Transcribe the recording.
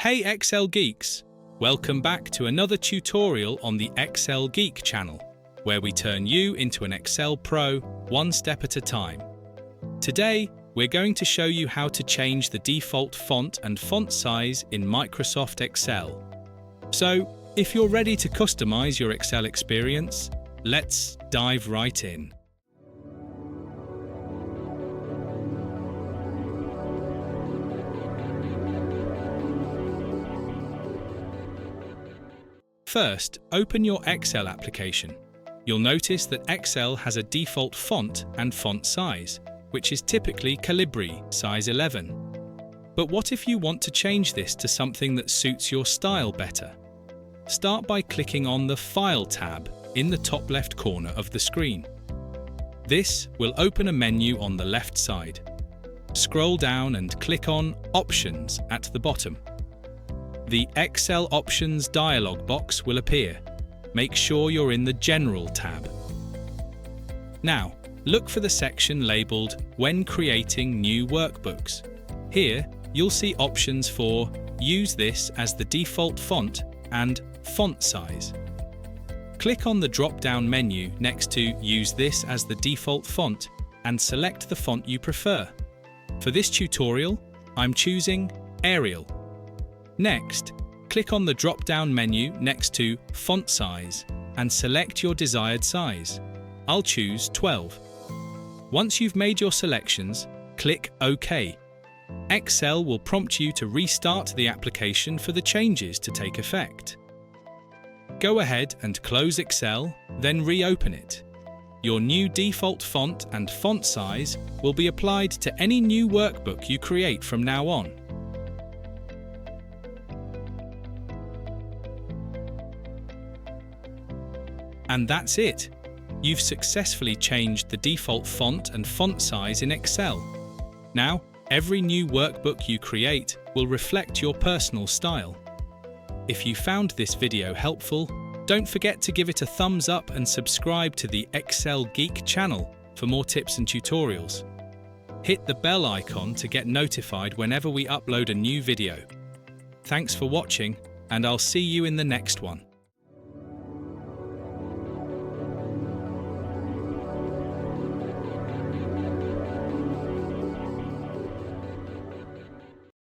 Hey Excel Geeks! Welcome back to another tutorial on the Excel Geek channel, where we turn you into an Excel pro one step at a time. Today, we're going to show you how to change the default font and font size in Microsoft Excel. So, if you're ready to customize your Excel experience, let's dive right in. First, open your Excel application. You'll notice that Excel has a default font and font size, which is typically Calibri size 11. But what if you want to change this to something that suits your style better? Start by clicking on the File tab in the top left corner of the screen. This will open a menu on the left side. Scroll down and click on Options at the bottom. The Excel Options dialog box will appear. Make sure you're in the General tab. Now, look for the section labelled When Creating New Workbooks. Here, you'll see options for Use this as the default font and Font size. Click on the drop-down menu next to Use this as the default font and select the font you prefer. For this tutorial, I'm choosing Arial. Next, click on the drop-down menu next to Font size and select your desired size. I'll choose 12. Once you've made your selections, click OK. Excel will prompt you to restart the application for the changes to take effect. Go ahead and close Excel, then reopen it. Your new default font and font size will be applied to any new workbook you create from now on. And that's it! You've successfully changed the default font and font size in Excel. Now, every new workbook you create will reflect your personal style. If you found this video helpful, don't forget to give it a thumbs up and subscribe to the Excel Geek channel for more tips and tutorials. Hit the bell icon to get notified whenever we upload a new video. Thanks for watching, and I'll see you in the next one.